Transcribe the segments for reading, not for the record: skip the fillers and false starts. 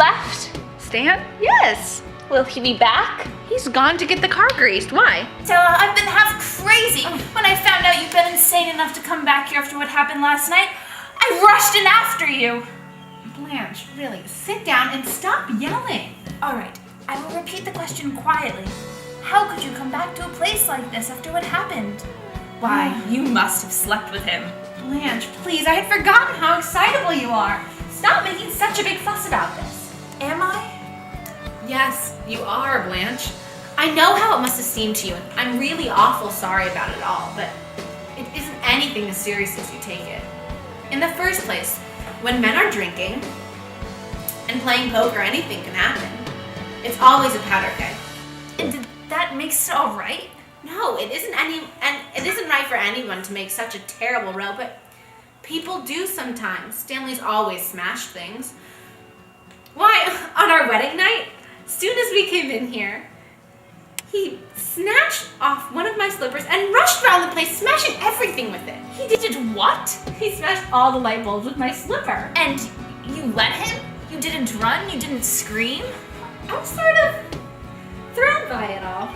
left? Stan? Yes. Will he be back? He's gone to get the car greased. Why? Stella, I've been half crazy. When I found out you've been insane enough to come back here after what happened last night, I rushed in after you. Blanche, really, sit down and stop yelling. All right, I will repeat the question quietly. How could you come back to a place like this after what happened? Why, you must have slept with him. Blanche, please, I had forgotten how excitable you are. Stop making such a big fuss about this. Am I? Yes, you are, Blanche. I know how it must have seemed to you, and I'm really awful sorry about it all, but it isn't anything as serious as you take it. In the first place, when men are drinking and playing poker, anything can happen. It's always a powder keg. And that makes it all right? No, it isn't it isn't right for anyone to make such a terrible row, but people do sometimes. Stanley's always smashed things. Why, on our wedding night, soon as we came in here, he snatched off one of my slippers and rushed around the place, smashing everything with it. He did what? He smashed all the light bulbs with my slipper. And you let him? You didn't run? You didn't scream? I was sort of thrown by it all.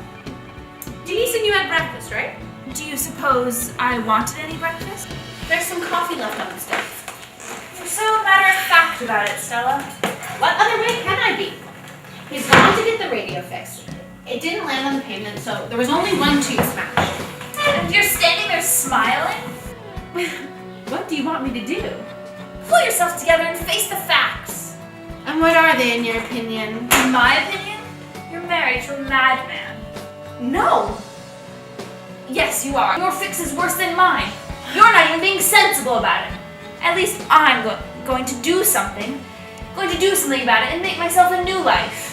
Denise and you had breakfast, right? Do you suppose I wanted any breakfast? There's some coffee left on the stove. You're so matter-of-fact about it, Stella. What other way can I be? He's gone to get the radio fixed. It didn't land on the pavement, so there was only one tube smashed. And you're standing there smiling? What do you want me to do? Pull yourself together and face the facts. And what are they, in your opinion? In my opinion, you're married to a madman. No! Yes, you are. Your fix is worse than mine. You're not even being sensible about it. At least I'm going to do something. Going to do something about it and make myself a new life.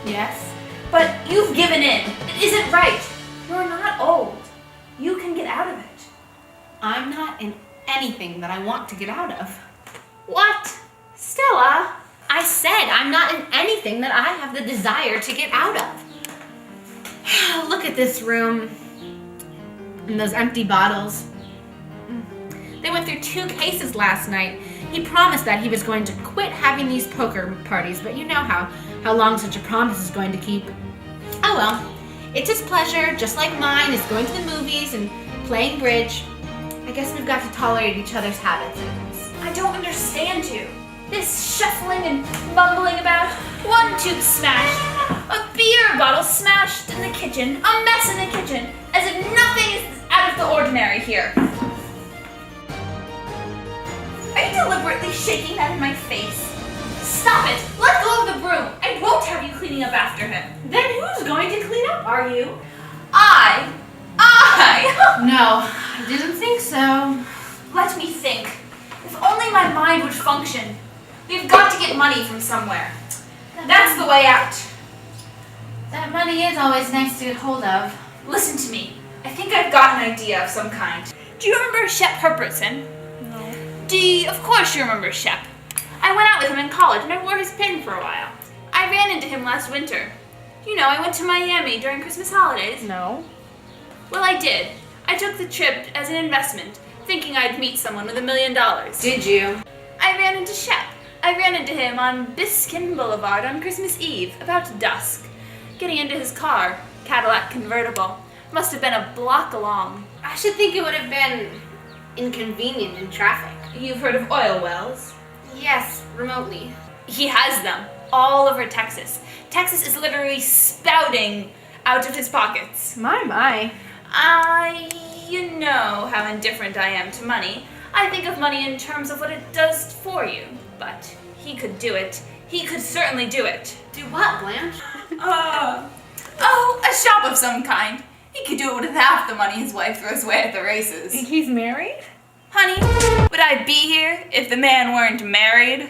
Yes. But you've given in. It isn't right. You're not old. You can get out of it. I'm not in anything that I want to get out of. What? Stella? I said I'm not in anything that I have the desire to get out of. Look at this room. And those empty bottles. They went through 2 cases last night. He promised that he was going to quit having these poker parties, but you know how long such a promise is going to keep. Oh well, it's his pleasure, just like mine, is going to the movies and playing bridge. I guess we've got to tolerate each other's habits, I guess. I don't understand you. This shuffling and mumbling about, one tube smashed, a beer bottle smashed in the kitchen, a mess in the kitchen, as if nothing is out of the ordinary here. Are you deliberately shaking that in my face? Stop it! Let go of the broom! I won't have you cleaning up after him. Then who's going to clean up, are you? I! No, I didn't think so. Let me think. If only my mind would function. We've got to get money from somewhere. That's the way out. That money is always nice to get hold of. Listen to me. I think I've got an idea of some kind. Do you remember Shep Herbertson? No. Of course you remember Shep. I went out with him in college and I wore his pin for a while. I ran into him last winter. You know, I went to Miami during Christmas holidays. No. Well, I did. I took the trip as an investment, thinking I'd meet someone with $1 million. Did you? I ran into Shep. I ran into him on Biskin Boulevard on Christmas Eve, about dusk. Getting into his car, Cadillac convertible, must have been a block along. I should think it would have been inconvenient in traffic. You've heard of oil wells? Yes, remotely. He has them all over Texas. Texas is literally spouting out of his pockets. My. You know how indifferent I am to money. I think of money in terms of what it does for you. But he could do it. He could certainly do it. Do what, Blanche? A shop of some kind. He could do it with half the money his wife throws away at the races. He's married? Honey, would I be here if the man weren't married?